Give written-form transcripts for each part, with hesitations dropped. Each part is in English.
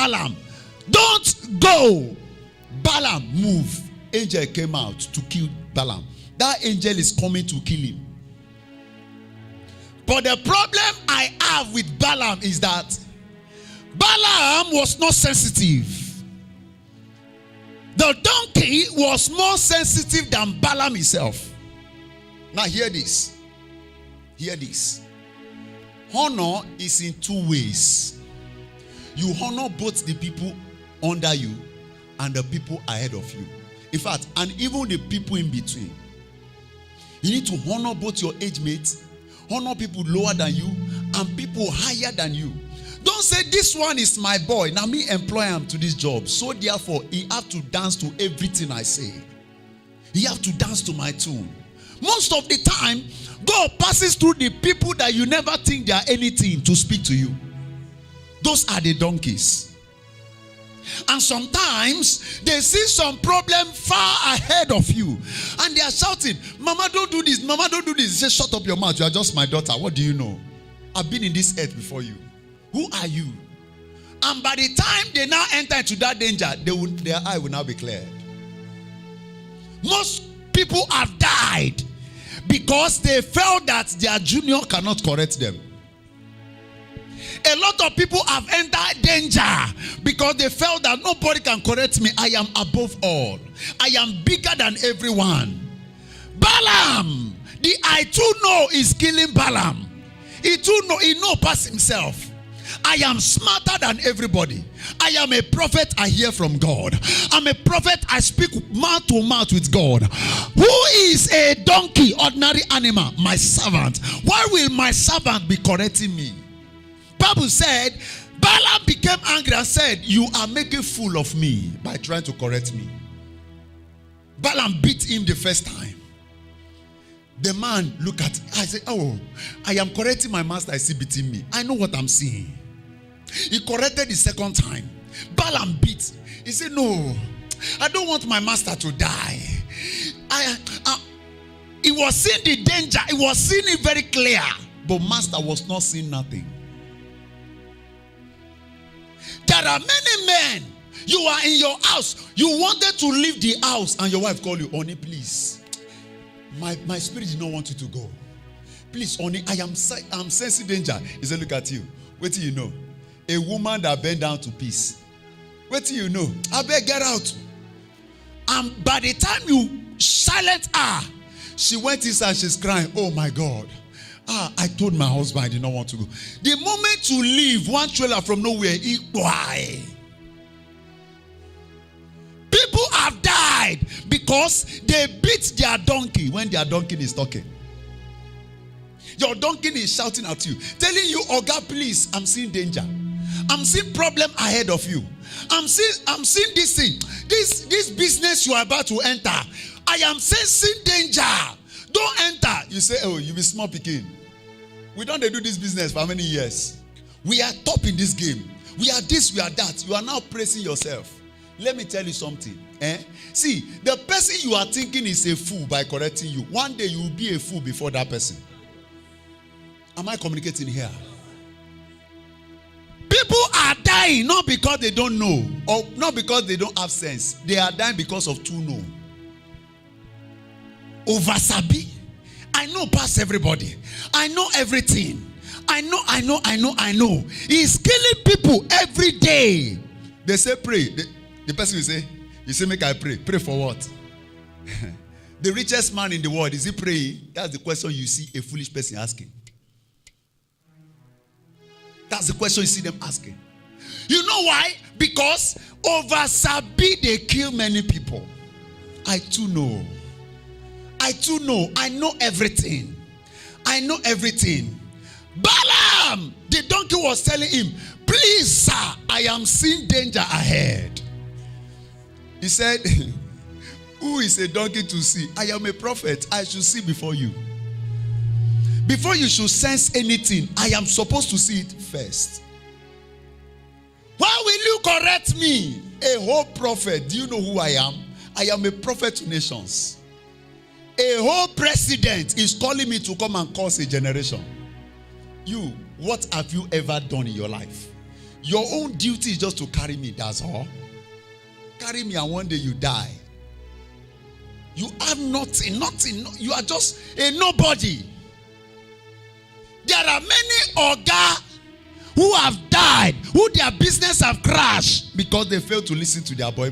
Balaam, don't go. Balaam, move. Angel came out to kill Balaam. That angel is coming to kill him. But the problem I have with Balaam is that Balaam was not sensitive. The donkey was more sensitive than Balaam himself. Now hear this. Hear this. Honor is in two ways. You honor both the people under you and the people ahead of you. In fact, and even the people in between. You need to honor both your age mates, honor people lower than you, and people higher than you. Don't say this one is my boy. Now me employ him to this job. So therefore, he have to dance to everything I say. He have to dance to my tune. Most of the time, God passes through the people that you never think they are anything to speak to you. Those are the donkeys. And sometimes they see some problem far ahead of you. And they are shouting, Mama, don't do this. Mama, don't do this. He says, shut up your mouth. You are just my daughter. What do you know? I've been in this earth before you. Who are you? And by the time they now enter into that danger, their eye will now be cleared. Most people have died because they felt that their junior cannot correct them. A lot of people have entered danger because they felt that nobody can correct me. I am above all. I am bigger than everyone. Balaam, the I too know is killing Balaam. He too know, he know past himself. I am smarter than everybody. I am a prophet, I hear from God. I'm a prophet, I speak mouth to mouth with God. Who is a donkey, ordinary animal? My servant. Why will my servant be correcting me? Bible said, Balaam became angry and said, you are making fool of me by trying to correct me. Balaam beat him the first time. The man look at, I say, oh, I am correcting my master, I see beating me. I know what I'm seeing. He corrected the second time. Balaam beat. He said, no, I don't want my master to die. He was seeing the danger. He was seeing it very clear. But master was not seeing nothing. There are many men. You are in your house. You wanted to leave the house and your wife called you, Oni, please. My spirit did not want you to go. Please, Oni, I'm sensing danger. He said, look at you. Wait till you know. A woman that bent down to peace. Wait till you know. I better get out. And by the time you silent her, she went inside, she's crying, oh my God. I told my husband I did not want to go. The moment to leave, one trailer from nowhere, why? People have died because they beat their donkey when their donkey is talking. Your donkey is shouting at you, telling you, oh God, please, I'm seeing danger. I'm seeing problem ahead of you. I'm seeing this thing. This business you are about to enter. I am sensing danger. Don't enter. You say, oh, you be small picking. We don't do this business for how many years? We are top in this game. We are this, we are that. You are now praising yourself. Let me tell you something. See, the person you are thinking is a fool by correcting you. One day you will be a fool before that person. Am I communicating here? People are dying not because they don't know or not because they don't have sense. They are dying because of too know. Oversabi. I know past everybody. I know everything. I know. He's killing people every day. They say pray. The person will say, you say make I pray. Pray for what? The richest man in the world, is he praying? That's the question you see a foolish person asking. That's the question you see them asking. You know why? Because over Sabi they kill many people. I too know. I know everything. Balaam, the donkey was telling him, please sir, I am seeing danger ahead. He said, who is a donkey to see? I am a prophet. I should see before you. Before you should sense anything, I am supposed to see it first. Why will you correct me? A whole prophet. Do you know who I am? I am a prophet to nations. A whole president is calling me to come and cause a generation. You, what have you ever done in your life? Your own duty is just to carry me, that's all. Carry me and one day you die. You have nothing. You are just a nobody. There are many Oga who have died, who their business have crashed because they failed to listen to their boy.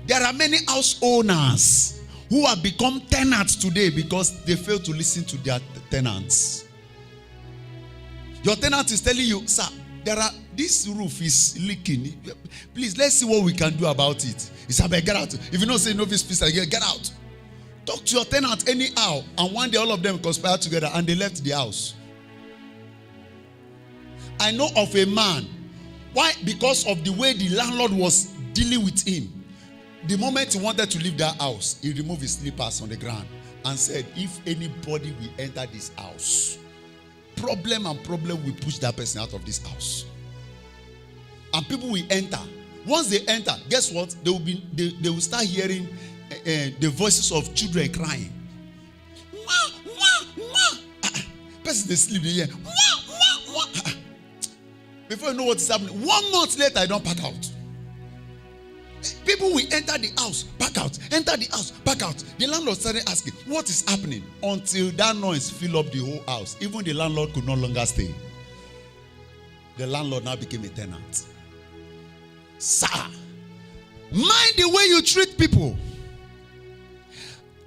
There are many house owners who have become tenants today because they failed to listen to their tenants. Your tenant is telling you, sir, this roof is leaking. Please, let's see what we can do about it. He said, get out. If you don't say no, please get out. Talk to your tenant anyhow. And one day all of them conspired together and they left the house. I know of a man. Why? Because of the way the landlord was dealing with him. The moment he wanted to leave that house, he removed his slippers on the ground and said, if anybody will enter this house, problem will push that person out of this house. And people will enter. Once they enter, guess what? They will start hearing the voices of children crying. Person they sleep, they hear. Before you know what is happening, 1 month later, I don't pack out. People will enter the house, back out, enter the house, back out. The landlord started asking, what is happening? Until that noise filled up the whole house. Even the landlord could no longer stay. The landlord now became a tenant. Sir, mind the way you treat people.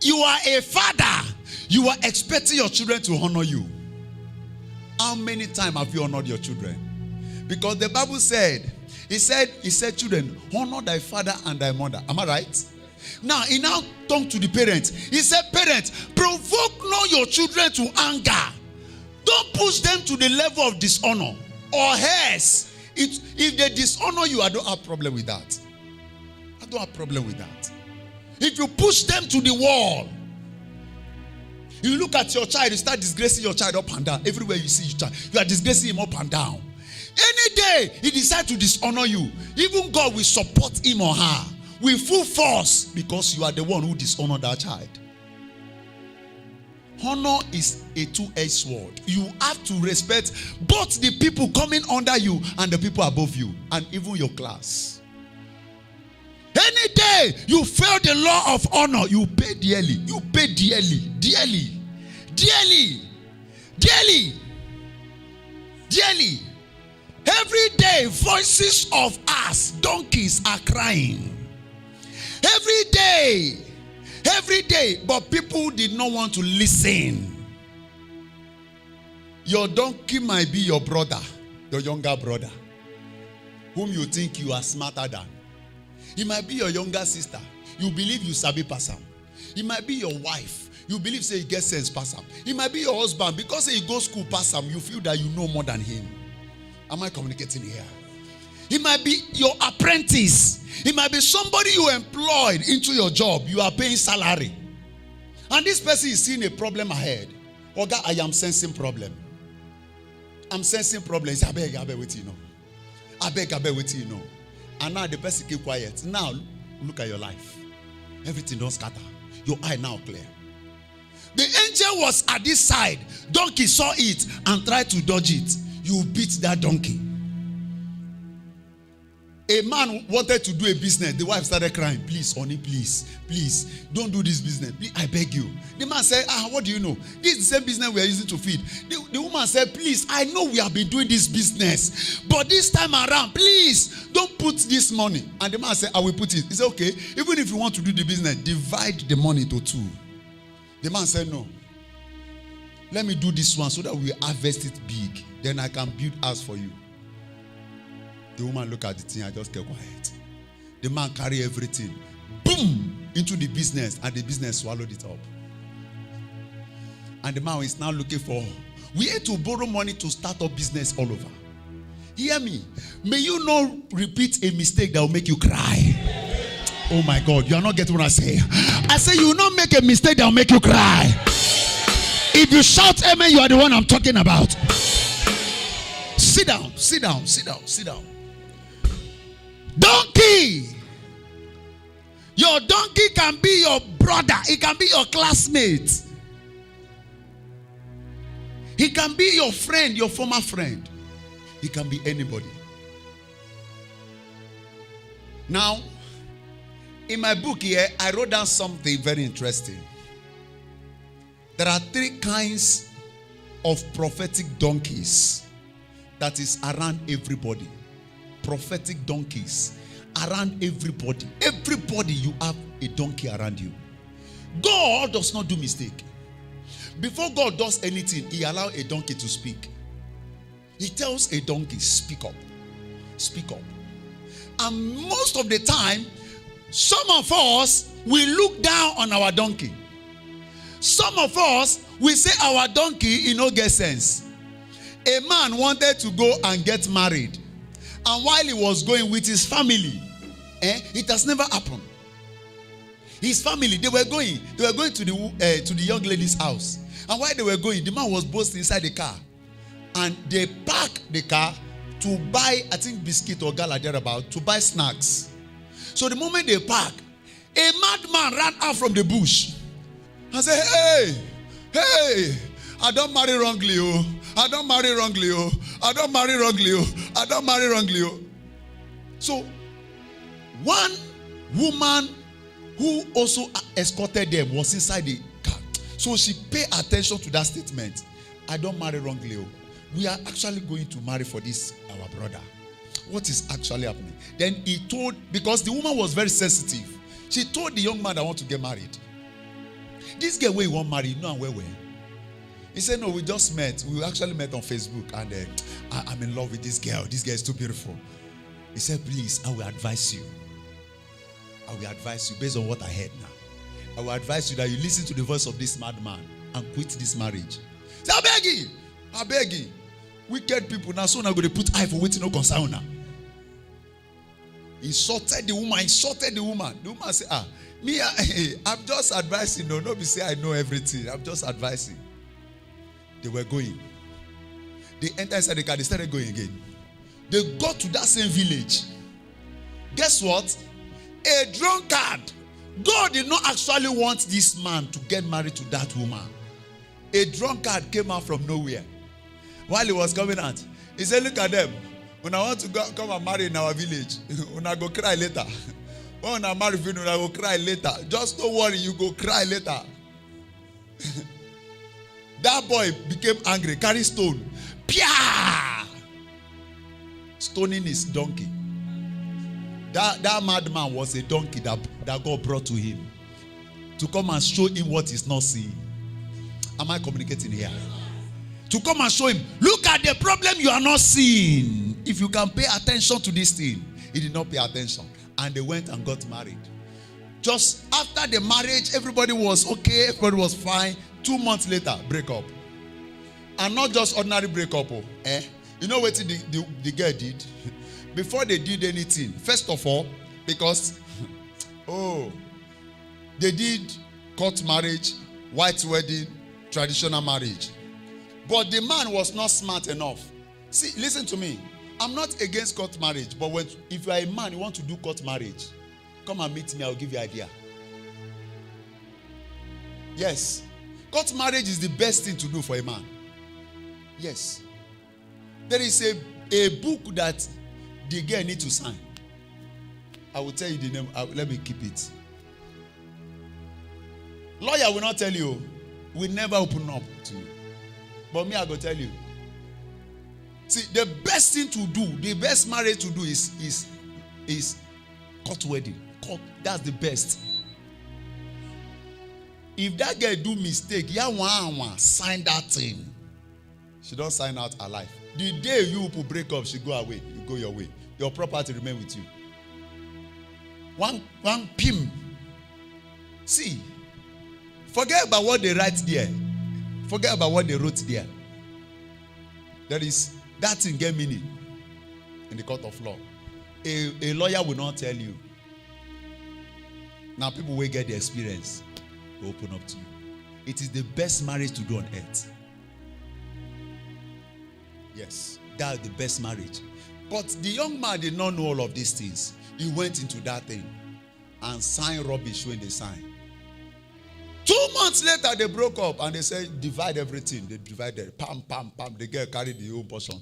You are a father. You are expecting your children to honor you. How many times have you honored your children? Because the Bible said, He said, children, honor thy father and thy mother. Am I right? Now, he now talked to the parents. He said, parents, provoke not your children to anger. Don't push them to the level of dishonor. Or else, if they dishonor you, I don't have a problem with that. I don't have a problem with that. If you push them to the wall, you look at your child, you start disgracing your child up and down. Everywhere you see your child, you are disgracing him up and down. Any day he decides to dishonor you, even God will support him or her with full force because you are the one who dishonored that child. Honor is a two-edged sword. You have to respect both the people coming under you and the people above you, and even your class. Any day you fail the law of honor, you pay dearly. You pay dearly, dearly, dearly, dearly, dearly. Every day, voices of us, donkeys, are crying. Every day, but people did not want to listen. Your donkey might be your brother, your younger brother, whom you think you are smarter than. He might be your younger sister. You believe you sabi pass am. He might be your wife. You believe say he gets sense pass am. He might be your husband. Because he goes school pass am, you feel that you know more than him. Am I communicating here? He might be your apprentice. He might be somebody you employed into your job. You are paying salary. And this person is seeing a problem ahead. Oga, I am sensing problem. I'm sensing problems. I beg what you know. I beg what you know. And now the person keep quiet. Now, look at your life. Everything don't scatter. Your eye now clear. The angel was at this side. Donkey saw it and tried to dodge it. You beat that donkey. A man wanted to do a business. The wife started crying. Please, honey, please, don't do this business. Please, I beg you. The man said, what do you know? This is the same business we are using to feed. The woman said, please, I know we have been doing this business, but this time around, please, don't put this money. And the man said, I will put it. He said, okay, even if you want to do the business, divide the money into two. The man said, no. Let me do this one so that we harvest it big. Then I can build house for you. The woman looked at the thing and just kept quiet. The man carried everything, boom, into the business, and the business swallowed it up. And the man is now looking for, we had to borrow money to start up business all over. Hear me. May you not repeat a mistake that will make you cry. Oh my God, you are not getting what I say. I say you will not make a mistake that will make you cry. If you shout amen, you are the one I'm talking about. Sit down, sit down, sit down, sit down. Donkey. Your donkey can be your brother. It can be your classmate. He can be your friend, your former friend. It can be anybody. Now, in my book here, I wrote down something very interesting. There are 3 kinds of prophetic donkeys that is around everybody. Prophetic donkeys around everybody. Everybody, you have a donkey around you. God does not do mistake. Before God does anything, he allows a donkey to speak. He tells a donkey, speak up. Speak up. And most of the time, some of us will look down on our donkey. Some of us will say our donkey, it no get sense. A man wanted to go and get married. And while he was going with his family, it has never happened. His family, they were going to the young lady's house. And while they were going, the man was boasting inside the car. And they parked the car to buy, I think, biscuit or gala thereabout, to buy snacks. So the moment they park, a madman ran out from the bush and said, hey, I don't marry wrongly, oh. I don't marry wrongly, oh. I don't marry wrongly, oh. I don't marry wrongly, oh. So, one woman who also escorted them was inside the car. So she paid attention to that statement. I don't marry wrongly, oh. We are actually going to marry for this, our brother. What is actually happening? Then he told, because the woman was very sensitive, she told the young man, I want to get married. This girl where you want marry, you know where? He said, no, we just met. We actually met on Facebook, and I'm in love with this girl. This girl is too beautiful. He said, please, I will advise you. I will advise you based on what I heard now. I will advise you that you listen to the voice of this madman and quit this marriage. Say, I beg you. Wicked people now, so now going to put eye for waiting no concern now. He insulted the woman. The woman said, I'm just advising. No, be say I know everything. I'm just advising. They were going. They entered inside the car. They started going again. They got to that same village. Guess what? A drunkard. God did not actually want this man to get married to that woman. A drunkard came out from nowhere. While he was coming out, he said, look at them. When I want to come and marry in our village, when I go cry later. When I marry, when I go cry later. Just don't worry, you go cry later. That boy became angry, carried stone. Pia! Stoning his donkey. That madman was a donkey that God brought to him to come and show him what he's not seeing. Am I communicating here? To come and show him, look at the problem you are not seeing. If you can pay attention to this thing. He did not pay attention. And they went and got married. Just after the marriage, everybody was okay, everybody was fine. 2 months later, break up. And not just ordinary break up. You know what the girl did? Before they did anything, first of all, because, they did court marriage, white wedding, traditional marriage. But the man was not smart enough. See, listen to me. I'm not against court marriage, but if you are a man, you want to do court marriage, come and meet me, I'll give you an idea. Yes. Court marriage is the best thing to do for a man. Yes. There is a book that the girl needs to sign. I will tell you the name. Let me keep it. Lawyer will not tell you. Will never open up to you. But me, I go tell you. See, the best thing to do, the best marriage to do is court wedding. Court, that's the best. If that girl do mistake, sign that thing. She don't sign out her life. The day you will break up, she go away. You go your way. Your property remain with you. One pim. See, forget about what they write there. Forget about what they wrote there. There is that thing get meaning in the court of law. A lawyer will not tell you. Now people will get the experience. Will open up to you. It is the best marriage to do on earth. Yes, that's the best marriage. But the young man did not know all of these things. He went into that thing and signed rubbish when they signed. 2 months later, they broke up and they said, divide everything. They divided. Pam, pam, pam. The girl carried the whole portion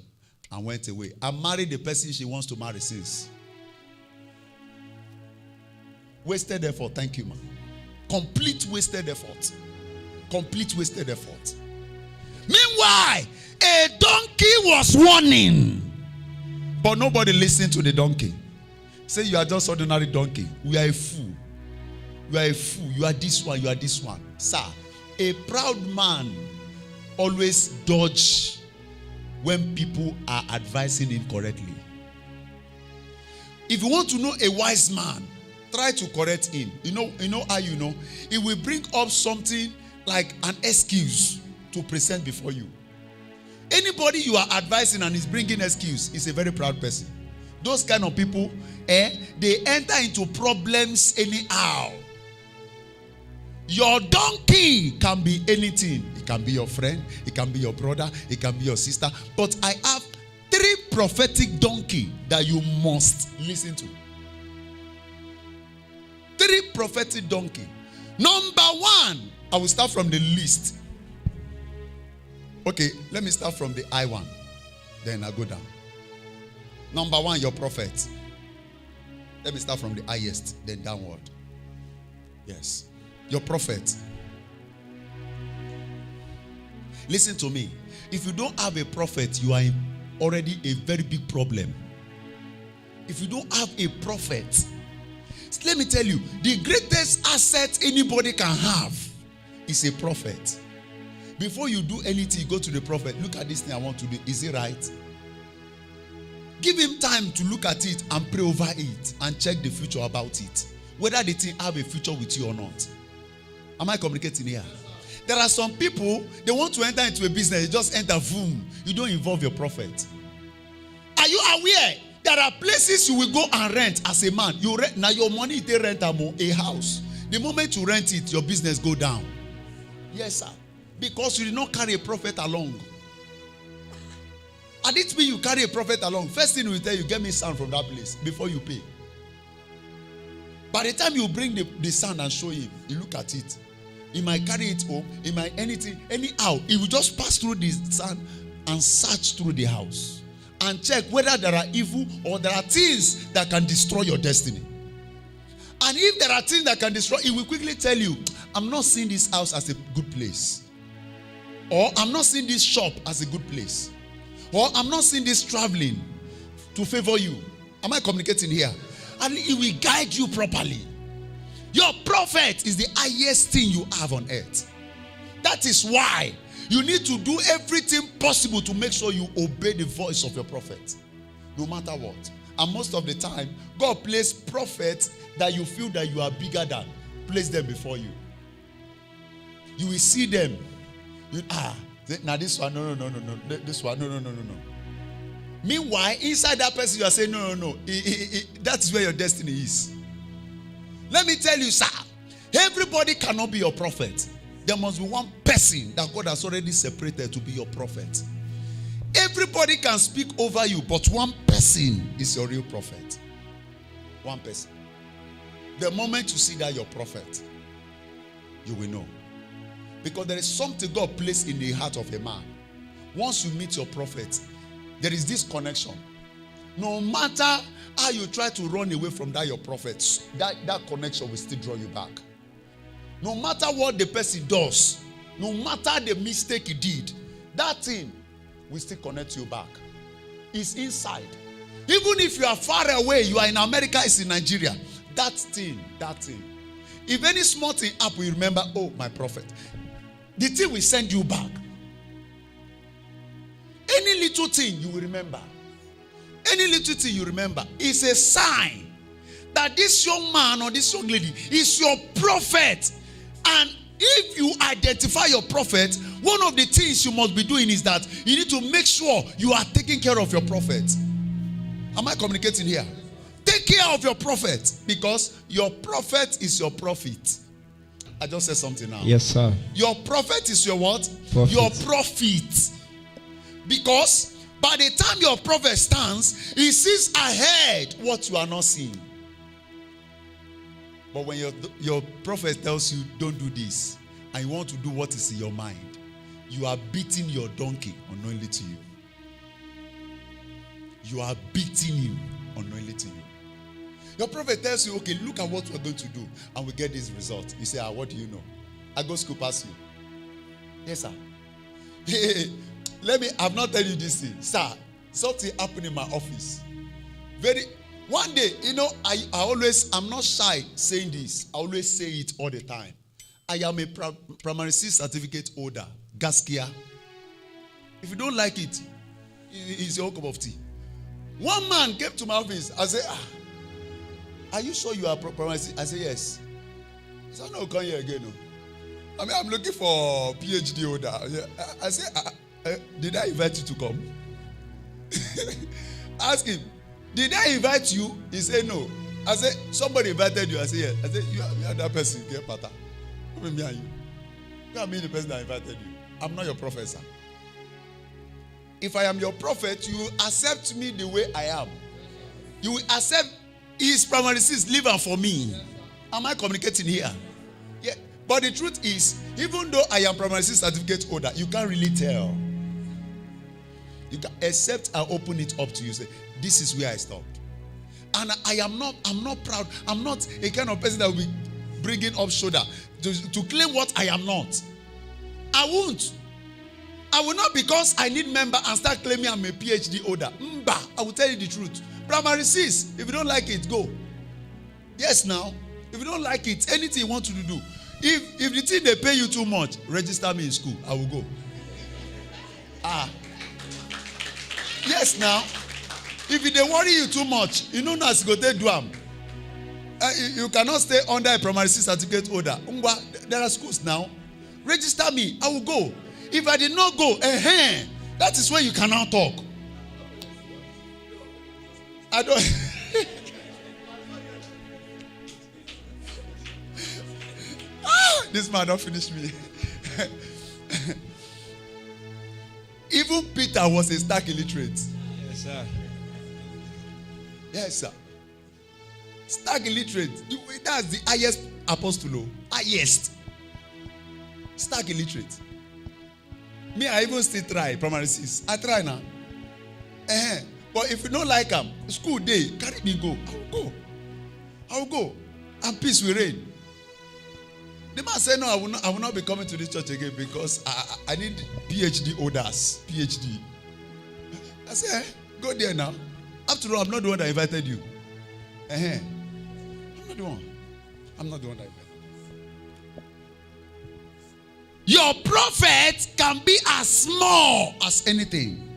and went away. I married the person she wants to marry since. Wasted effort. Thank you, man. Complete wasted effort. Complete wasted effort. Meanwhile, a donkey was warning, but nobody listened to the donkey. Say you are just ordinary donkey. We are a fool. You are a fool. You are this one. You are this one. Sir, a proud man always dodge when people are advising him correctly. If you want to know a wise man, try to correct him. You know how you know? He will bring up something like an excuse to present before you. Anybody you are advising and is bringing excuse is a very proud person. Those kind of people, they enter into problems anyhow. Your donkey can be anything. It can be your friend, it can be your brother, it can be your sister. But I have 3 prophetic donkey that you must listen to. 3 prophetic donkey. Number 1, I will start from the list. Okay, let me start from the I one. Then I go down. Number 1, your prophet. Let me start from the highest, then downward. Yes. Your prophet. Listen to me. If you don't have a prophet, you are already a very big problem. If you don't have a prophet, let me tell you, the greatest asset anybody can have is a prophet. Before you do anything, go to the prophet. Look at this thing I want to do. Is it right? Give him time to look at it and pray over it and check the future about it. Whether the thing have a future with you or not. Am I communicating here? There are some people, they want to enter into a business, they just enter, boom. You don't involve your prophet. Are you aware? There are places you will go and rent as a man. You rent, now your money they rent a house. The moment you rent it, your business go down. Yes, sir. Because you did not carry a prophet along. And it means you carry a prophet along. First thing we tell you, get me sand from that place before you pay. By the time you bring the sand and show him, you look at it. He might carry it home. He might anything. Anyhow, he will just pass through the sand and search through the house. And check whether there are evil or there are things that can destroy your destiny. And if there are things that can destroy, he will quickly tell you, I'm not seeing this house as a good place. Or I'm not seeing this shop as a good place. Or I'm not seeing this traveling to favor you. Am I communicating here? And he will guide you properly. Your prophet is the highest thing you have on earth. That is why you need to do everything possible to make sure you obey the voice of your prophet. No matter what. And most of the time, God places prophets that you feel that you are bigger than. Place them before you. You will see them. Now this one, no. This one, no. Meanwhile, inside that person, you are saying, no. That's where your destiny is. Let me tell you, sir, everybody cannot be your prophet. There must be one person that God has already separated to be your prophet. Everybody can speak over you, but one person is your real prophet. One person. The moment you see that your prophet, you will know. Because there is something God placed in the heart of a man. Once you meet your prophet, there is this connection. No matter how you try to run away from that your prophet, that connection will still draw you back. No matter what the person does, no matter the mistake he did, that thing will still connect you back. It's inside. Even if you are far away, you are in America, it's in Nigeria. That thing. If any small thing happens, you remember, oh, my prophet. The thing will send you back. Any little thing you will remember. Any little thing you remember is a sign that this young man or this young lady is your prophet. And if you identify your prophet, one of the things you must be doing is that you need to make sure you are taking care of your prophet. Am I communicating here? Take care of your prophet, because your prophet is your prophet. I just said something now. Yes, sir. Your prophet is your what? Prophet. Your prophet. Because by the time your prophet stands, he sees ahead what you are not seeing. But when your prophet tells you, don't do this, and you want to do what is in your mind, you are beating your donkey unknowingly to you. you are beating him, anointing you. Your prophet tells you, okay, look at what we're going to do, and we get this result. You say, what do you know? I go school past you. Yes, sir. Hey, I've not told you this thing. Sir, something happened in my office. One day, I'm not shy saying this. I always say it all the time. I am a primary 6 certificate holder, Gaskia. If you don't like it, it's your cup of tea. One man came to my office. I said, are you sure you are primary 6? I said, yes. He said, no, come here again. No. I'm looking for PhD holder. I said, did I invite you to come? Ask him, did I invite you? He said, no. I said, somebody invited you. I said, yes. I said, you are that person. Get better. Me and you. You are me the person that invited you. I'm not your professor. If I am your prophet, you accept me the way I am. You will accept his primary 6 liver for me. Am I communicating here? Yeah. But the truth is, even though I am primary 6 certificate holder, you can't really tell. You can, except I open it up to you. Say, this is where I stopped. And I'm not proud. I'm not a kind of person that will be bringing up shoulder to claim what I am not. I won't. I will not, because I need member and start claiming I'm a PhD holder. I will tell you the truth. Primary 6, if you don't like it, go. Yes, now. If you don't like it, anything you want to do. If the thing they pay you too much, register me in school. I will go. Yes, now. If they worry you too much, you know now go take duam. You cannot stay under a primary 6 certificate holder. There are schools now. Register me. I will go. If I did not go, that is where you can now talk. I don't. This man don't finish me. Even Peter was a stark illiterate. Yes, sir. Yes, sir. Stark illiterate. That's the highest apostle. Highest. Stark illiterate. Me, I even still try primary 6. I try now. But if you don't like them, school day, carry me go. I will go. And peace will reign. The man said, no, I will not be coming to this church again because I need PhD holders. PhD. I said, go there now. After all, I'm not the one that invited you. I'm not the one. I'm not the one that invited you. Your prophet can be as small as anything.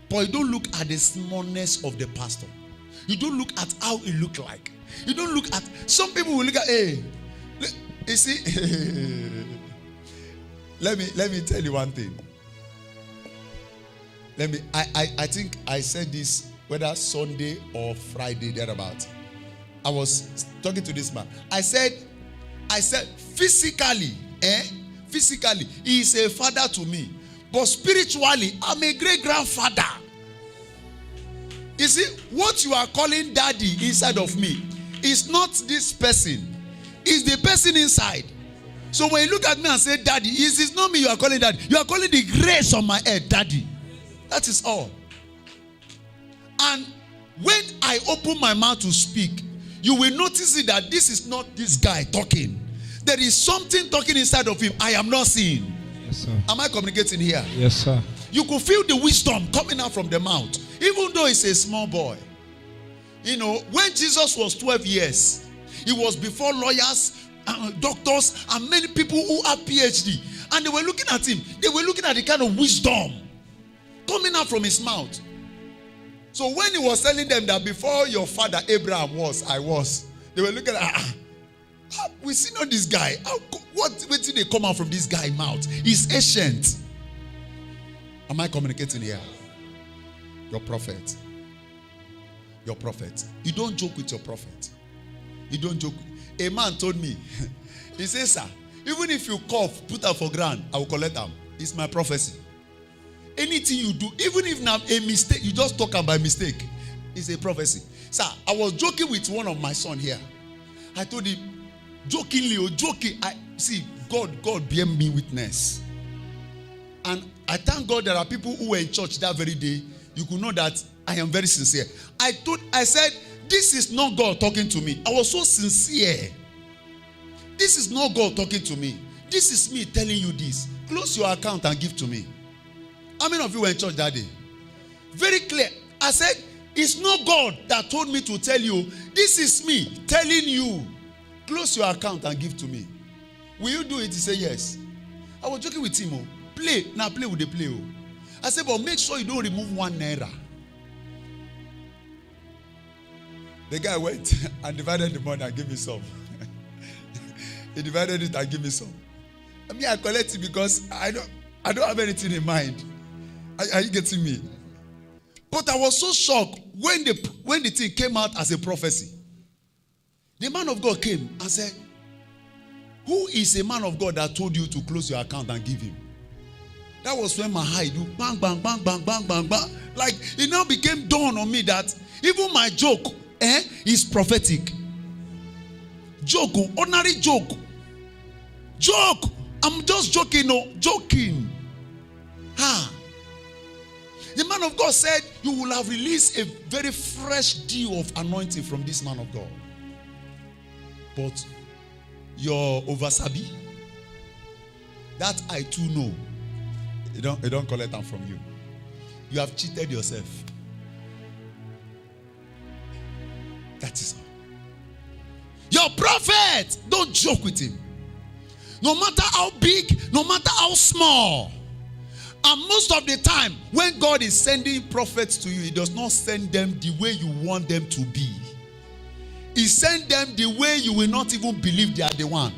But you don't look at the smallness of the pastor. You don't look at how it look like. You don't look at, some people will look at, you see, let me tell you one thing. I think I said this whether Sunday or Friday, thereabout. I was talking to this man. I said, physically, he is a father to me. But spiritually, I'm a great-grandfather. You see, what you are calling daddy inside of me is not this person. It's the person inside. So when you look at me and say daddy, it is not me you are calling daddy. You are calling the grace on my head daddy. That is all. And when I open my mouth to speak, you will notice it that this is not this guy talking. There is something talking inside of him I am not seeing. Yes, sir. Am I communicating here? Yes, sir. You could feel the wisdom coming out from the mouth, even though he's a small boy. You know, when Jesus was 12 years, he was before lawyers, doctors, and many people who have PhD. And they were looking at him. They were looking at the kind of wisdom coming out from his mouth. So when he was telling them that before your father Abraham was, I was, they were looking at, we see not this guy. What did they come out from this guy's mouth? He's ancient. Am I communicating here? Your prophet. Your prophet. You don't joke with your prophet. You don't joke. A man told me, he says, sir, even if you cough, put her for ground, I will collect them. It's my prophecy. Anything you do, even if now a mistake, you just talk about mistake, it's a prophecy. Sir, I was joking with one of my son here. I told him, jokingly or joking, God bear me witness. And I thank God there are people who were in church that very day. You could know that I am very sincere. I said, this is not God talking to me. I was so sincere. This is not God talking to me. This is me telling you this. Close your account and give to me. How many of you were in church that day? Very clear. I said, it's not God that told me to tell you. This is me telling you. Close your account and give to me. Will you do it? He said, yes. I was joking with him. Oh. Play. Now play with the play. Oh. I said, but make sure you don't remove 1 naira. The guy went and divided the money and gave me some. He divided it and gave me some. I mean, I collect it because I don't have anything in mind. Are you getting me? But I was so shocked when the thing came out as a prophecy. The man of God came and said, who is a man of God that told you to close your account and give him? That was when my eye do bang, bang, bang, bang, bang, bang, bang. Like, it now became dawn on me that even my joke is prophetic. Joke, ordinary joke. Joke. I'm just joking, no, joking. The man of God said, you will have released a very fresh dew of anointing from this man of God. But your oversabi, that I too know, it don't collect them from you. You have cheated yourself. That is all. Your prophet, don't joke with him. No matter how big, no matter how small. And most of the time, when God is sending prophets to you, He does not send them the way you want them to be. He sends them the way you will not even believe they are the one.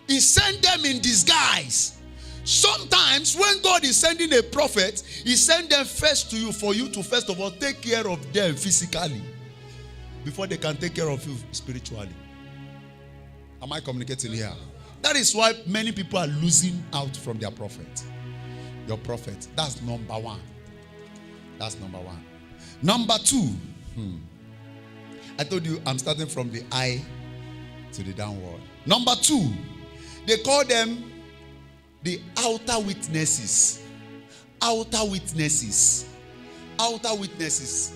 He sent them in disguise. Sometimes when God is sending a prophet, He sends them first to you for you to first of all take care of them physically before they can take care of you spiritually. Am I communicating here? That is why many people are losing out from their prophet. Your prophet. That's number one. That's number one. Number two. I told you I'm starting from the eye to the downward. Number two. They call them the outer witnesses. Outer witnesses. Outer witnesses.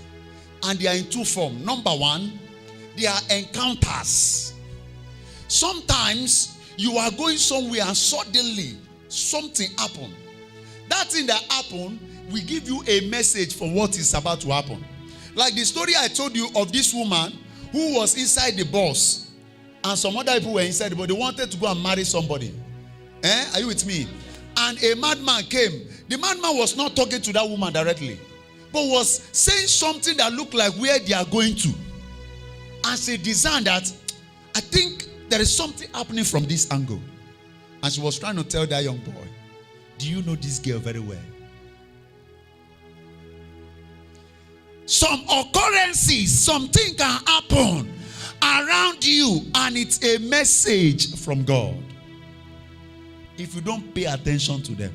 And they are in two forms. Number one, they are encounters. Sometimes you are going somewhere and suddenly something happened. That thing that happened will give you a message for what is about to happen. Like the story I told you of this woman who was inside the bus and some other people were inside the bus. They wanted to go and marry somebody. Are you with me? And a madman came. The madman was not talking to that woman directly, but was saying something that looked like where they are going to. And she discerned that, I think there is something happening from this angle. And she was trying to tell that young boy, do you know this girl very well? Some occurrences, something can happen around you, and it's a message from God. If you don't pay attention to them,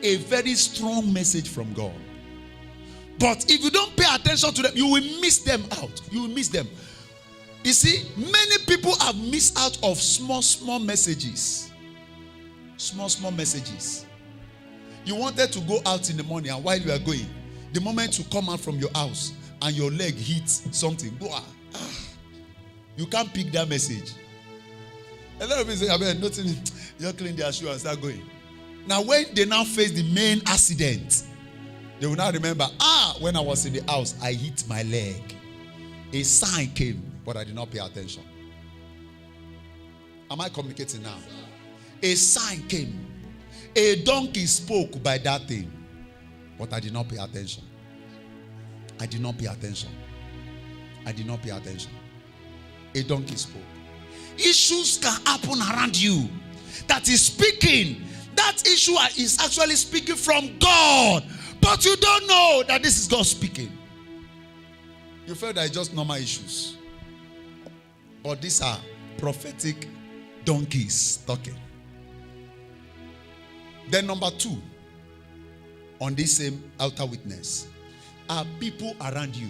a very strong message from God. But if you don't pay attention to them, you will miss them out. You will miss them. You see, many people have missed out of small messages. Small messages. You wanted to go out in the morning, and while you are going, the moment you come out from your house and your leg hits something, you can't pick that message. A lot of people say, I mean, nothing, you clean their shoe and start going. Now, when they now face the main accident, they will now remember, when I was in the house, I hit my leg. A sign came, but I did not pay attention. Am I communicating now? A sign came. A donkey spoke by that thing, but I did not pay attention. I did not pay attention. I did not pay attention. A donkey spoke. Issues can happen around you that is speaking. That issue is actually speaking from God, but you don't know that this is God speaking. You feel that it's just normal issues, but these are prophetic donkeys talking. Then number two, on this same outer witness, are people around you.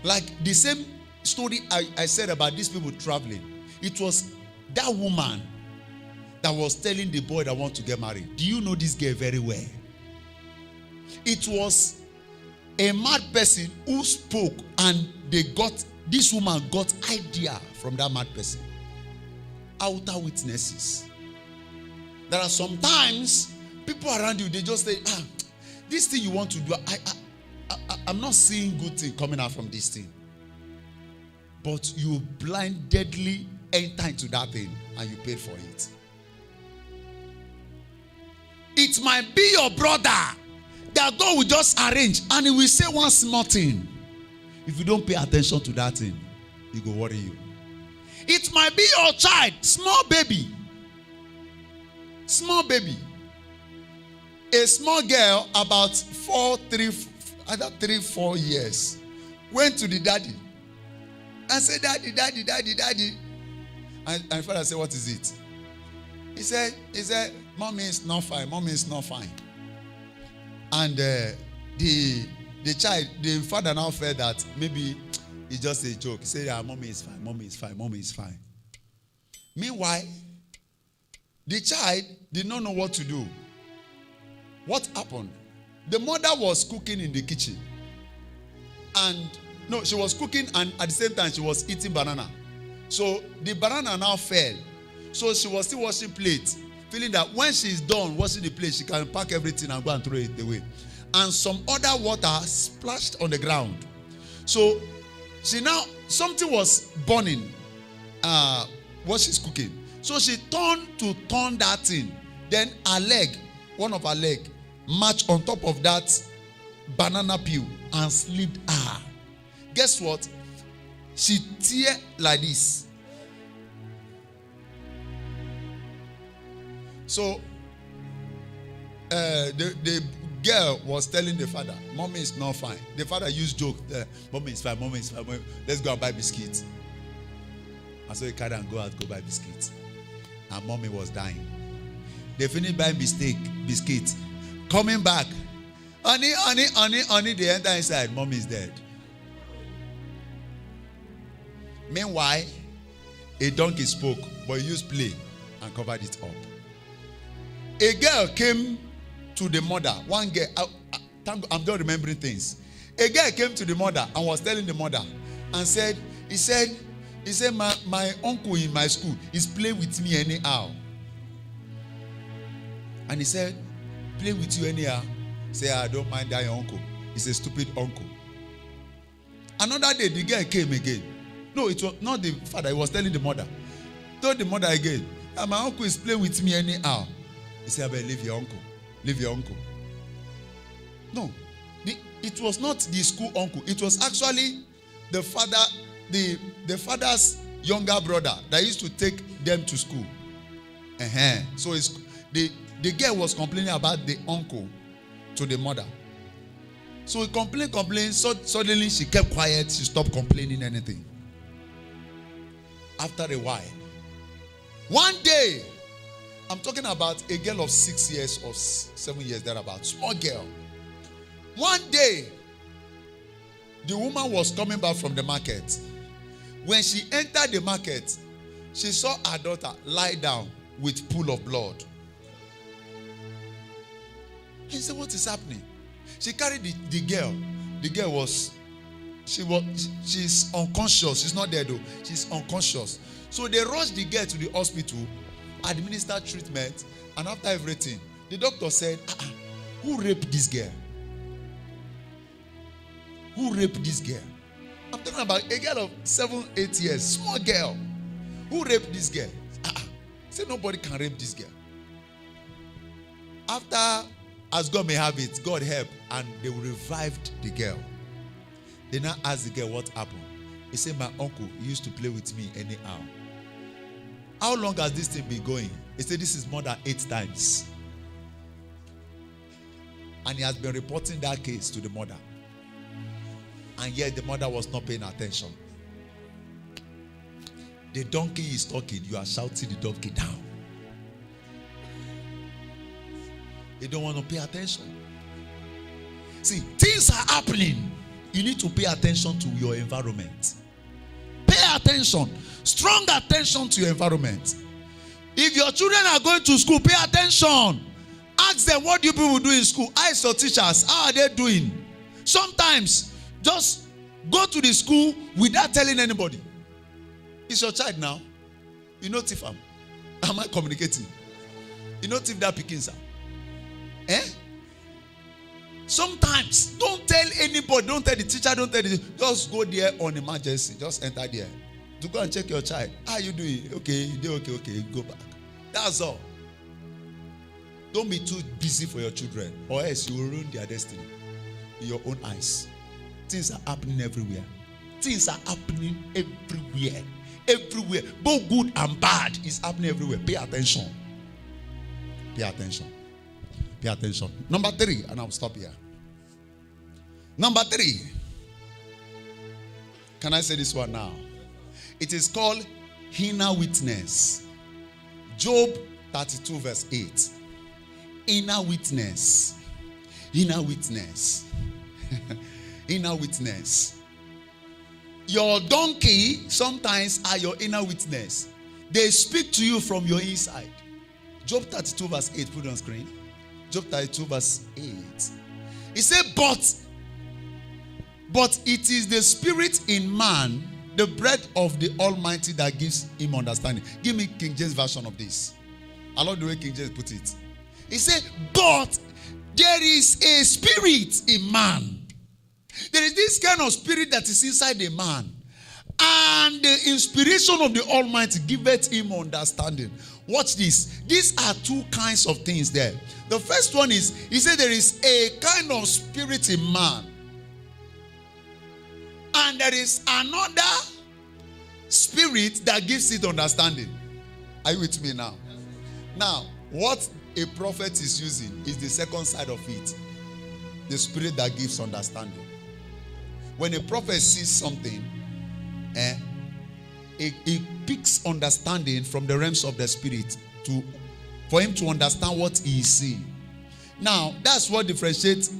Like the same story I said about these people traveling. It was that woman that was telling the boy that want to get married. Do you know this girl very well? It was a mad person who spoke, and this woman got idea from that mad person. Outer witnesses. There are sometimes people around you, they just say, this thing you want to do, I'm not seeing good thing coming out from this thing. But you blindedly enter into that thing and you paid for it. It might be your brother that God will just arrange, and he will say one small thing. If you don't pay attention to that thing, he will worry you. It might be your child, small baby. Small baby. A small girl about 3-4 years went to the daddy and said, daddy. And father said, what is it? He said, mommy is not fine. And the father now felt that maybe it's just a joke. He said, mommy is fine. Meanwhile, the child did not know what to do. What happened? The mother was cooking in the kitchen. She was cooking, and at the same time she was eating banana. So the banana now fell. So she was still washing plates, feeling that when she's done washing the plate, she can pack everything and go and throw it away. And some other water splashed on the ground. So something was burning what she's cooking. So she turned to turn that thing. Then one of her leg, matched on top of that banana peel and slipped her. Guess what? She tear like this. So the girl was telling the father, mommy is not fine. The father used joke, mommy is fine. Let's go and buy biscuits. And so he carried and go buy biscuits. And mommy was dying. They finished buying biscuits. Coming back. Honey, they enter inside. Mommy is dead. Meanwhile, a donkey spoke, but he used play and covered it up. A girl came to the mother. One girl, I'm not remembering things. A girl came to the mother and was telling the mother and said, he said, my uncle in my school is playing with me anyhow. And he said, play with you anyhow? Say, I don't mind that your uncle. He's a stupid uncle. Another day, the girl came again. No, it was not the father. He was telling the mother. Told the mother again, my uncle is playing with me anyhow. He said, I better leave your uncle. Leave your uncle. No, it was not the school uncle. It was actually the father, the father's younger brother that used to take them to school. So the girl was complaining about the uncle to the mother. So he complained. So suddenly she kept quiet. She stopped complaining anything. After a while, one day, I'm talking about a girl of 6 years or 7 years thereabout, small girl. One day, the woman was coming back from the market. When she entered the market, she saw her daughter lie down with pool of blood. He said, what is happening? She carried the girl. The girl she's unconscious. She's not dead though. She's unconscious. So they rushed the girl to the hospital, administered treatment, and after everything, the doctor said, who raped this girl? Who raped this girl? I'm talking about a girl of 7-8 years, small girl. Who raped this girl? Say nobody can rape this girl. After, as God may have it, God helped, and they revived the girl. They now asked the girl what happened. He said, my uncle used to play with me anyhow. How long has this thing been going? He said, this is more than 8 times. And he has been reporting that case to the mother. And yet the mother was not paying attention. The donkey is talking. You are shouting the donkey down. You don't want to pay attention. See, things are happening. You need to pay attention to your environment. Pay attention. Strong attention to your environment. If your children are going to school, pay attention. Ask them, what do you people do in school? Ask your teachers, how are they doing? Sometimes, just go to the school without telling anybody. It's your child now. You know thief am. Am I communicating? You know thief that pikin, sir. Sometimes, don't tell anybody. Don't tell the teacher. Don't tell the... Just go there on emergency. Just enter there. To go and check your child. How are you doing? Okay, okay. Go back. That's all. Don't be too busy for your children, or else you will ruin their destiny in your own eyes. Things are happening everywhere. Things are happening everywhere. Everywhere. Both good and bad is happening everywhere. Pay attention. Pay attention. Pay attention. Number 3, and I'll stop here. Number 3. Can I say this one now? It is called inner witness. Job 32 verse 8. Inner witness. Inner witness. Inner witness. Your donkey sometimes are your inner witness. They speak to you from your inside. Job 32 verse 8. Put it on screen. Job 32 verse 8. He said, but it is the spirit in man, the breath of the Almighty, that gives him understanding. Give me King James version of this. I love the way King James put it. He said, but there is a spirit in man. There is this kind of spirit that is inside a man. And the inspiration of the Almighty giveth him understanding. Watch this. These are 2 kinds of things there. The first one is, he said there is a kind of spirit in man. And there is another spirit that gives it understanding. Are you with me now? Now, what a prophet is using is the second side of it. The spirit that gives understanding. When a prophet sees something, it picks understanding from the realms of the spirit for him to understand what he is seeing. Now, that's what differentiates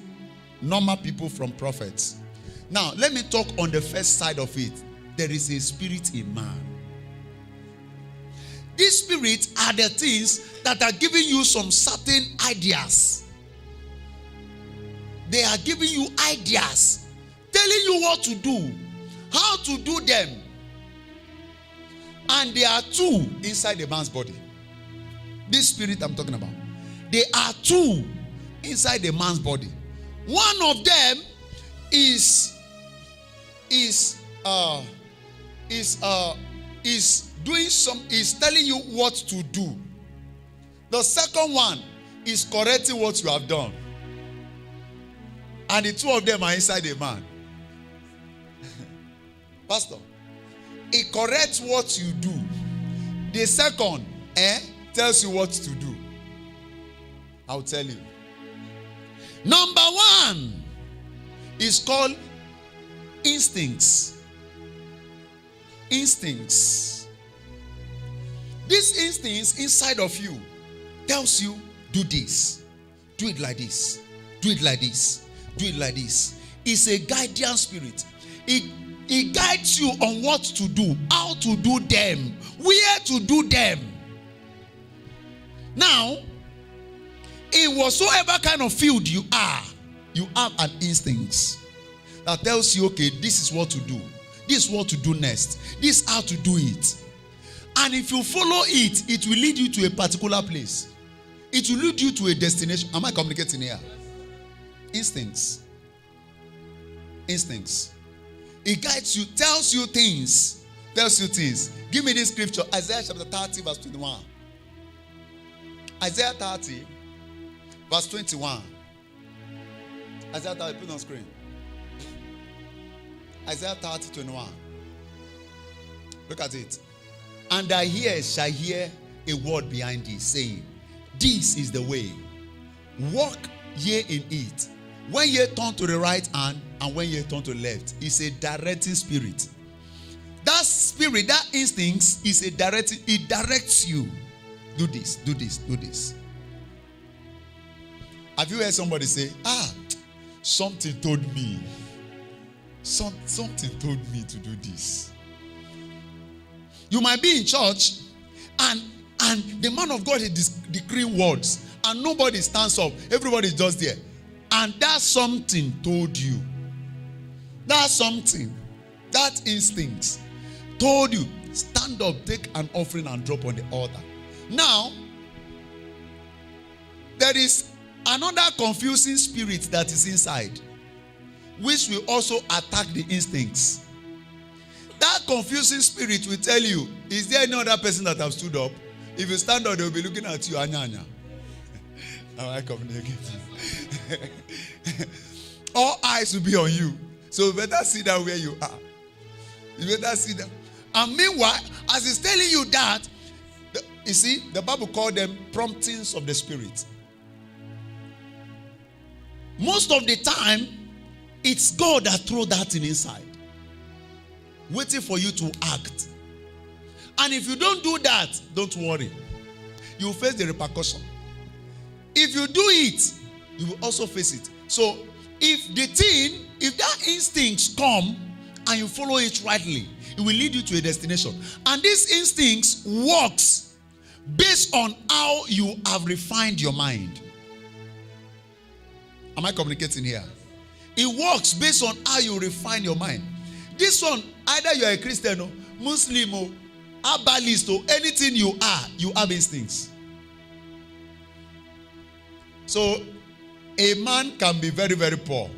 normal people from prophets. Now, let me talk on the first side of it. There is a spirit in man. These spirits are the things that are giving you some certain ideas. They are giving you ideas, telling you what to do, how to do them. And there are 2 inside a man's body. This spirit I'm talking about. There are 2 inside a man's body. One of them is telling you what to do. The second one is correcting what you have done. And the 2 of them are inside a man. Pastor, it corrects what you do. The second tells you what to do. I'll tell you. Number 1 is called instincts. Instincts. These instincts inside of you tells you, do this, do it like this, do it like this, do it like this. It's a guardian spirit. It guides you on what to do, how to do them, where to do them. Now, in whatsoever kind of field you are, you have an instinct that tells you, okay, this is what to do. This is what to do next. This is how to do it. And if you follow it, it will lead you to a particular place. It will lead you to a destination. Am I communicating here? Instincts. Instincts. It guides you, tells you things. Tells you things. Give me this scripture. Isaiah chapter 30 verse 21. Isaiah 30 verse 21. Isaiah 30, put on screen. Isaiah 30, 21. Look at it. And thy ears shall hear a word behind thee, saying, this is the way. Walk ye in it. When ye turn to the right hand and when ye turn to the left, it's a directing spirit. That spirit, that instinct is a directing, it directs you. Do this, do this, do this. Have you heard somebody say, something told me. Something told me to do this. You might be in church and And the man of God is decreeing words, and nobody stands up. Everybody is just there. And that something told you. That something, that instinct told you, stand up, take an offering and drop on the altar. Now, there is another confusing spirit that is inside, which will also attack the instincts. That confusing spirit will tell you, is there any other person that have stood up? If you stand up, they will be looking at you. Anya. Am I communicating? All eyes will be on you. So you better sit down where you are. You better sit down. And meanwhile, as he's telling you that, you see, the Bible called them promptings of the spirit. Most of the time, it's God that throws that thing inside, waiting for you to act. And if you don't do that, don't worry. You will face the repercussion. If you do it, you will also face it. So, if that instincts come and you follow it rightly, it will lead you to a destination. And these instincts works based on how you have refined your mind. Am I communicating here? It works based on how you refine your mind. This one, either you are a Christian or Muslim or herbalist or anything you are, you have instincts. So, a man can be very, very poor,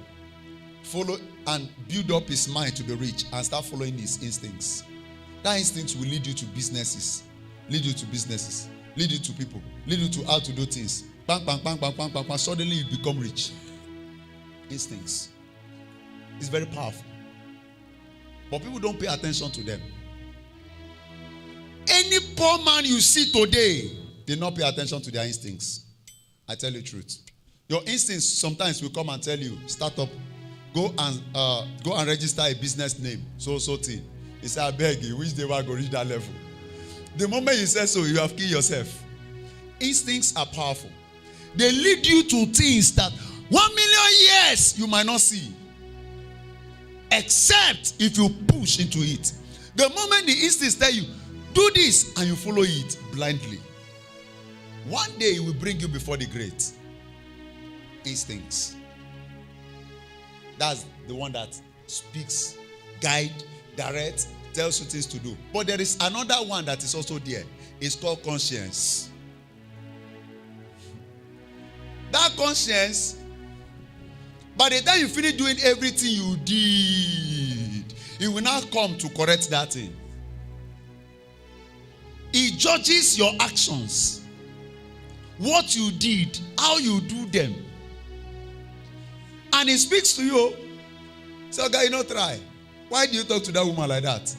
follow and build up his mind to be rich and start following his instincts. That instinct will lead you to businesses, lead you to people, lead you to how to do things. Bang, bang, bang, bang, bang, bang, bang. Suddenly you become rich. Instincts. It's very powerful. But people don't pay attention to them. Any poor man you see today did not pay attention to their instincts. I tell you the truth. Your instincts sometimes will come and tell you, start up, go and register a business name, so thing. He said, I beg you, which day we are going to reach that level? The moment you say so, you have killed yourself. Instincts are powerful. They lead you to things that 1 million years you might not see, except if you push into it. The moment the instincts tell you, do this, and you follow it blindly, one day it will bring you before the great. Instincts. That's the one that speaks, guide, direct, tells you things to do. But there is another one that is also there. It's called conscience. That conscience, by the time you finish doing everything you did, it will now come to correct that thing. It judges your actions, what you did, how you do them. And it speaks to you. So, guy, you not try. Why do you talk to that woman like that?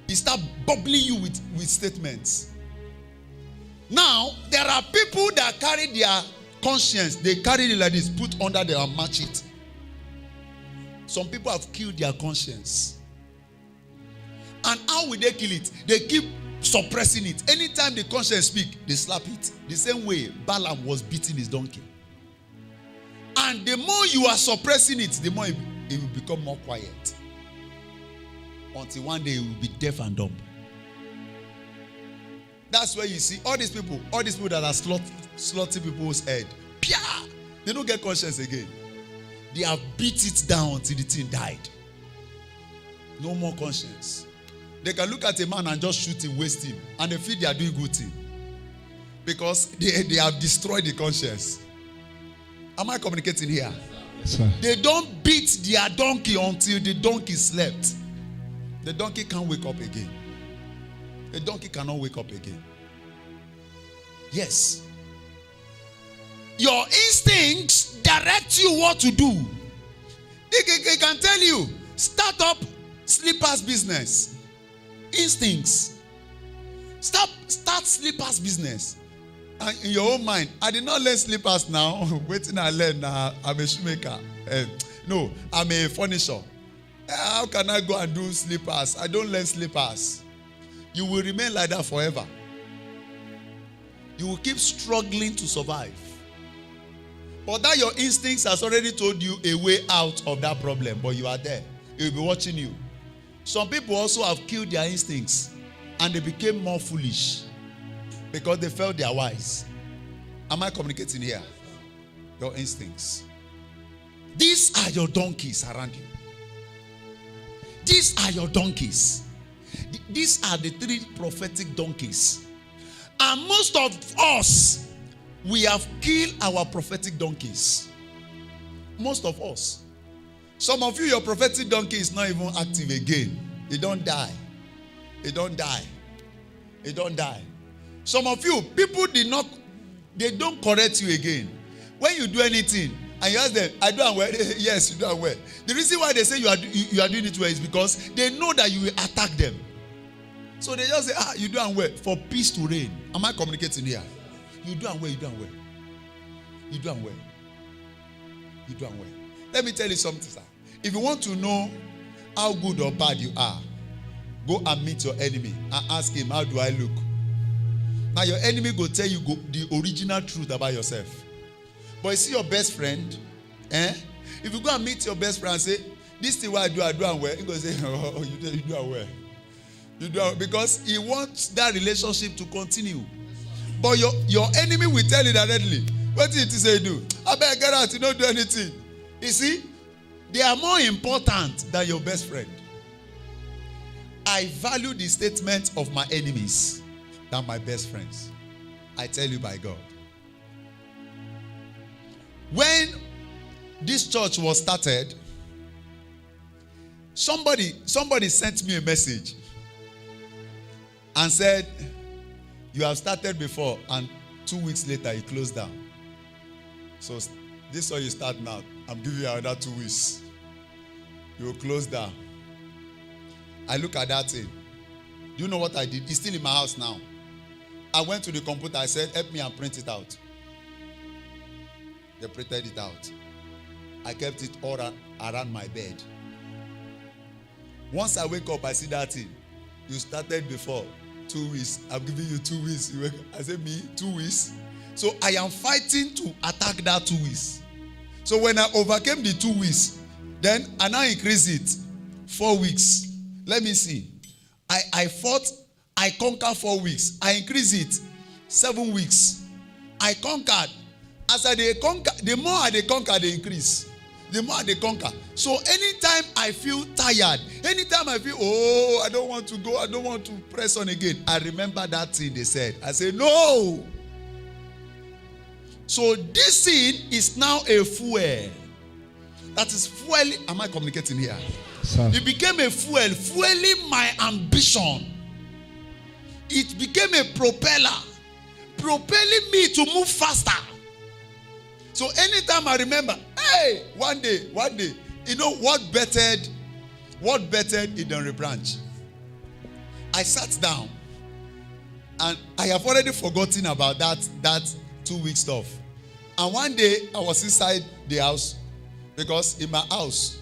He start bubbling you with statements. Now, there are people that carry their conscience. They carry it like this, put under their and match it. Some people have killed their conscience. And how will they kill it? They keep suppressing it. Anytime the conscience speaks, they slap it. The same way Balaam was beating his donkey. And the more you are suppressing it, the more it will become more quiet. Until one day it will be deaf and dumb. That's where you see all these people that are slaughtering people's head. Pia! They don't get conscience again. They have beat it down until the thing died. No more conscience. They can look at a man and just shoot him, waste him, and they feel they are doing good thing. Because they have destroyed the conscience. Am I communicating here? Yes, sir. They don't beat their donkey until the donkey slept. The donkey can't wake up again. The donkey cannot wake up again. Yes. Your instincts direct you what to do. They can tell you, start up slippers business. Instincts. Start slippers business. And in your own mind, I did not learn slippers now. Waiting, I learn now. I'm a shoemaker. No, I'm a furnisher. How can I go and do slippers? I don't learn slippers. You will remain like that forever. You will keep struggling to survive. But that your instincts has already told you a way out of that problem. But you are there. It will be watching you. Some people also have killed their instincts. And they became more foolish. because they felt they are wise. Am I communicating here? Your instincts. These are your donkeys around you. These are your donkeys. These are the 3 prophetic donkeys. And most of us, we have killed our prophetic donkeys. Most of us. Some of you, your prophetic donkey is not even active again. It don't die. It don't die. It don't die. Some of you, people they don't correct you again. When you do anything, and you ask them, I do well. Yes, you do well. The reason why they say you are doing it well is because they know that you will attack them. So they just say, you do well for peace to reign. Am I communicating here? You do well, you do well. You do well. You do well. Let me tell you something, sir. If you want to know how good or bad you are, go and meet your enemy and ask him, how do I look? Now your enemy will tell you the original truth about yourself. But you see your best friend, if you go and meet your best friend and say, this thing what I do well, he will say, oh, you do well. You do well. Because he wants that relationship to continue. But your enemy will tell you directly, what did he say do? I better get out, you don't do anything. You see, they are more important than your best friend. I value the statement of my enemies than my best friends. I tell you by God. When this church was started, somebody sent me a message and said, you have started before and 2 weeks later you closed down. So this is how you start now. I'm giving you another 2 weeks. You will close down. I look at that thing. Do you know what I did? It's still in my house now. I went to the computer. I said, help me and print it out. They printed it out. I kept it all around my bed. Once I wake up, I see that thing. You started before 2 weeks. I'm giving you 2 weeks. I said, me, 2 weeks. So I am fighting to attack that 2 weeks. So when I overcame the 2 weeks, then I now increase it 4 weeks. Let me see. I fought, I conquered 4 weeks. I increase it 7 weeks. I conquered. As I conquer, the more I conquer, they increase. The more they conquer. So anytime I feel tired, anytime I feel, oh, I don't want to go, I don't want to press on again, I remember that thing they said. I say, no. So this thing is now a fuel. That is fueling. Am I communicating here? Sir. It became a fuel, fueling my ambition. It became a propeller, propelling me to move faster. So anytime I remember, hey, one day, you know what bettered in the branch? I sat down and I have already forgotten about that 2 week stuff. And one day I was inside the house, because in my house,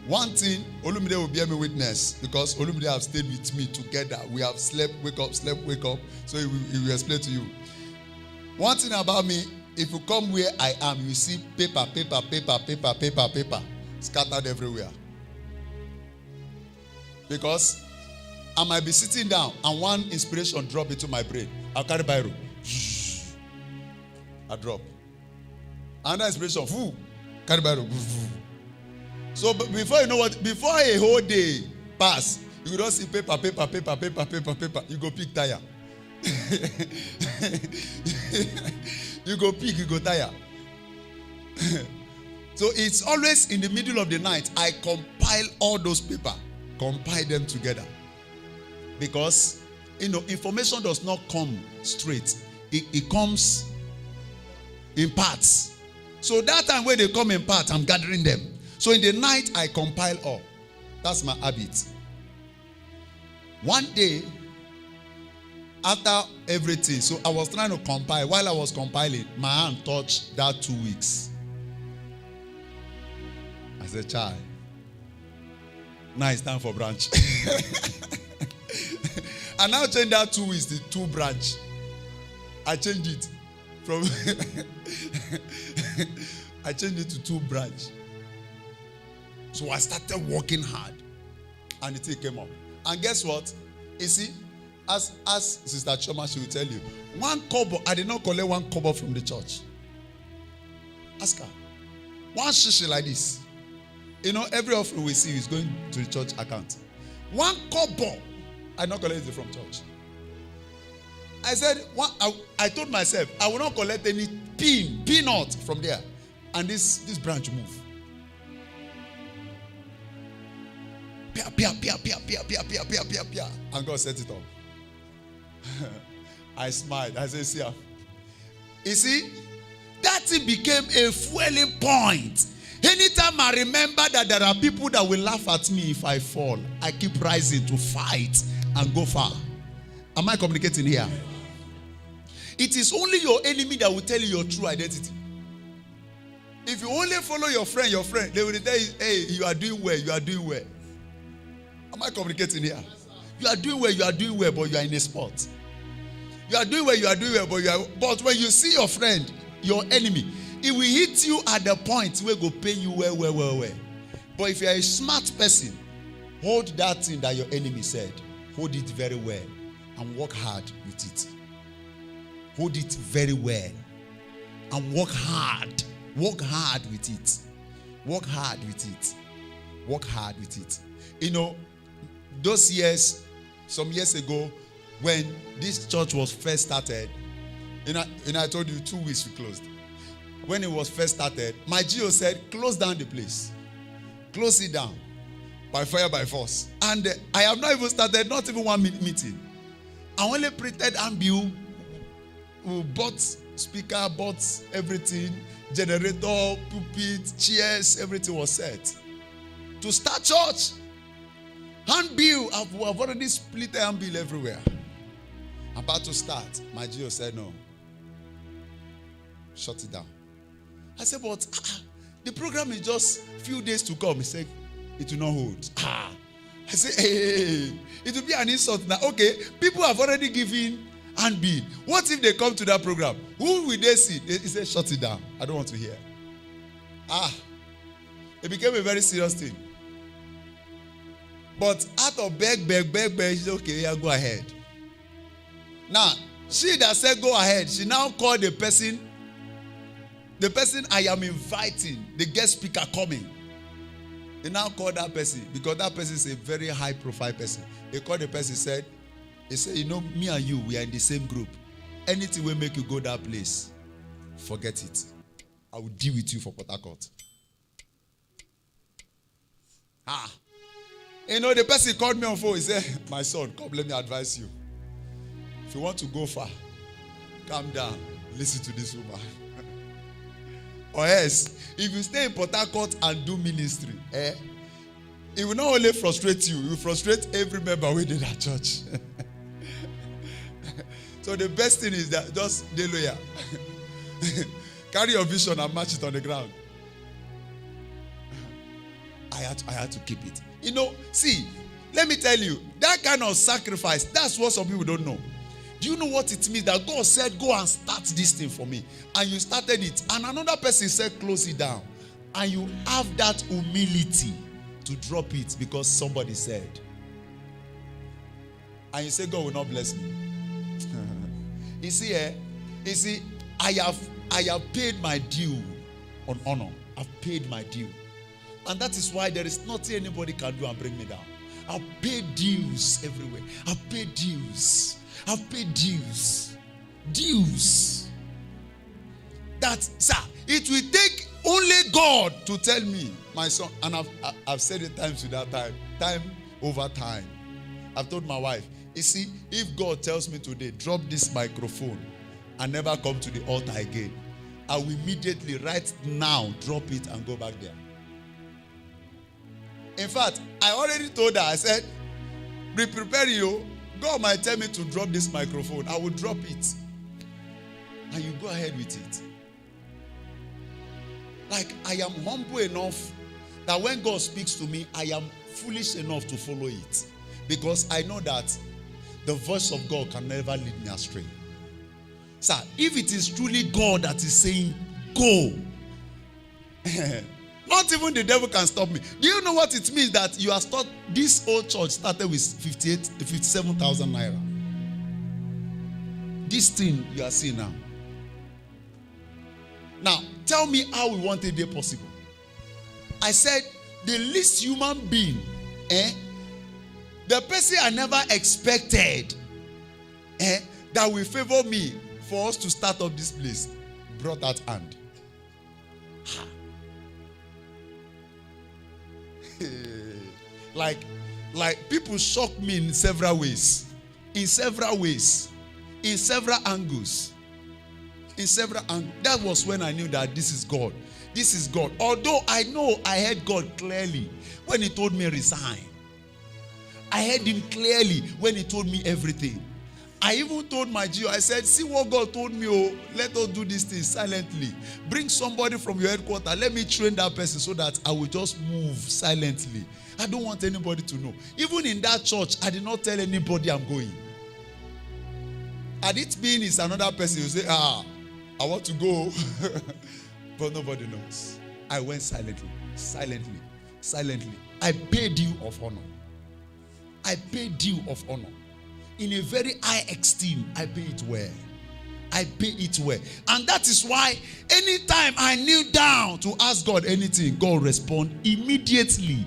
one thing, Olumide will bear me witness, because Olumide have stayed with me together. We have slept, wake up. So he will explain to you. One thing about me, if you come where I am, you see paper scattered everywhere. Because I might be sitting down and one inspiration drop into my brain. I'll carry Biro. I drop. Another inspiration, carry Biro. So before you know what, before a whole day pass, you don't see paper. You go pick tire. You go pick, you go tire. So it's always in the middle of the night, I compile all those paper, compile them together. Because, information does not come straight. It comes in parts. So that time when they come in parts, I'm gathering them. So in the night, I compile all. That's my habit. One day, after everything, so I was trying to compile. While I was compiling, my hand touched that 2 weeks. I said, child, now it's time for branch. I now changed that 2 weeks to 2 branch. I changed it from I changed it to 2 branch. So I started working hard, and the thing came up. And guess what? You see, As Sister Choma, she will tell you, 1 kobo, I did not collect 1 kobo from the church. Ask her. 1 shishi like this. You know, every offering we see is going to the church account. 1 kobo, I did not collect it from church. I said, I told myself, I will not collect any peanut from there. And this branch move. Pia, pia, pia, pia, pia, pia, pia, pia, pia, pia. And God set it up. I smiled. I said, see, you see, that thing became a fueling point. Anytime I remember that there are people that will laugh at me if I fall, I keep rising to fight and go far. Am I communicating here? It is only your enemy that will tell you your true identity. If you only follow your friend, they will tell you, hey, you are doing well, you are doing well. Am I communicating here? You are doing well, but you are in a spot. You are doing well, but when you see your friend, your enemy, it will hit you at the point where it will pay you well. But if you are a smart person, hold that thing that your enemy said. Hold it very well and work hard with it. Hold it very well and work hard. Work hard with it. Work hard with it. Work hard with it. You know, those years, some years ago, when this church was first started, I told you 2 weeks we closed. When it was first started, my GO said, close down the place. Close it down. By fire, by force. And I have not even started, not even 1 meeting. I only printed Ambu, bought speaker, bought everything, generator, pulpit, chairs, everything was set. To start church, handbill, I've already split the handbill everywhere. About to start, my GO said no. Shut it down. I said, but the program is just a few days to come. He said, it will not hold. I said, hey, it will be an insult now. Okay, people have already given handbill. What if they come to that program? Who will they see? He said, shut it down. I don't want to hear. It became a very serious thing. But out of beg, she said, okay, yeah, go ahead. Now, she that said go ahead, she now called the person I am inviting, the guest speaker coming. They now called that person because that person is a very high profile person. They called the person, he said, you know, me and you, we are in the same group. Anything will make you go that place, forget it. I will deal with you for Port Harcourt. You know, the person called me on phone. He said, my son, come, let me advise you. If you want to go far, calm down, listen to this woman. Or else, if you stay in Port Harcourt and do ministry, it will not only frustrate you, it will frustrate every member within that church. So the best thing is that just stay loyal. Carry your vision and match it on the ground. I had to keep it. You know, see, let me tell you, that kind of sacrifice, that's what some people don't know. Do you know what it means that God said, go and start this thing for me? And you started it. And another person said, close it down. And you have that humility to drop it because somebody said. And you say, God will not bless me. You see, I have paid my due on honor. I've paid my due. And that is why there is nothing anybody can do and bring me down. I've paid dues everywhere. I've paid dues. Dues. That, sir, it will take only God to tell me, my son, and I've said it time to that time over time. I've told my wife, you see, if God tells me today, drop this microphone and never come to the altar again, I will immediately, right now, drop it and go back there. In fact, I already told her, I said, be prepared, you. God might tell me to drop this microphone. I will drop it. And you go ahead with it. Like, I am humble enough that when God speaks to me, I am foolish enough to follow it. Because I know that the voice of God can never lead me astray. Sir, if it is truly God that is saying, go, not even the devil can stop me. Do you know what it means that you are this old church started with 57,000 naira? this thing you are seeing now. Now, tell me how we want a day possible. I said, the least human being, the person I never expected, that will favor me for us to start up this place, brought that hand. like people shock me in several ways, in several angles. That was when I knew that this is God. This is God. Although I know I heard God clearly when he told me resign. I heard him clearly when he told me everything. I even told my GO, I said, see what God told me, oh, let us do this thing silently. Bring somebody from your headquarters. Let me train that person so that I will just move silently. I don't want anybody to know. Even in that church, I did not tell anybody I'm going. Had it been it's another person, you say, I want to go. But nobody knows. I went silently. I paid due of honor. In a very high esteem, I pay it well. And that is why anytime I kneel down to ask God anything, God responds immediately.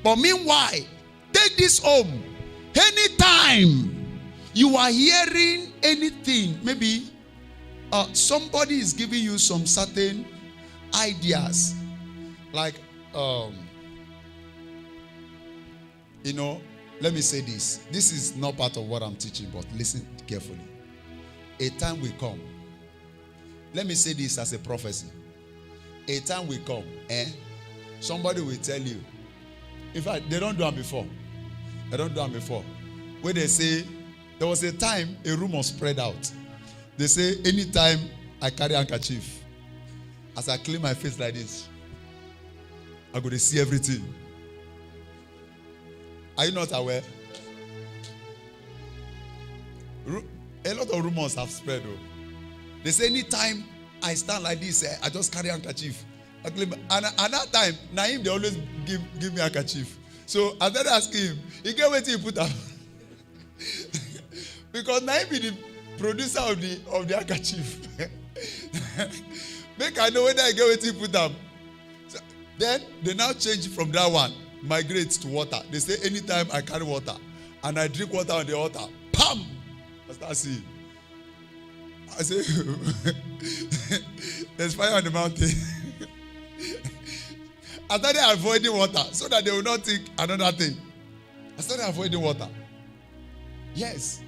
But meanwhile, take this home. Anytime you are hearing anything, maybe somebody is giving you some certain ideas, like, let me say this. This is not part of what I'm teaching, but listen carefully. A time will come. Let me say this as a prophecy. A time will come, somebody will tell you. In fact, they don't do it before. Where they say, there was a time a rumor spread out. They say, anytime I carry handkerchief, as I clean my face like this, I'm going to see everything. Are you not aware? A lot of rumors have spread. They say anytime I stand like this, I just carry handkerchief. And at that time, Naim, they always give me handkerchief. So I started asking him, he get what he put up. Because Naim is the producer of the handkerchief. Make I know whether I get what he put up. So then they now change from that one. Migrates to water. They say anytime I carry water and I drink water on the altar, pam! I start seeing. I say, there's fire on the mountain. I started avoiding water so that they will not think another thing. I started avoiding water. Yes.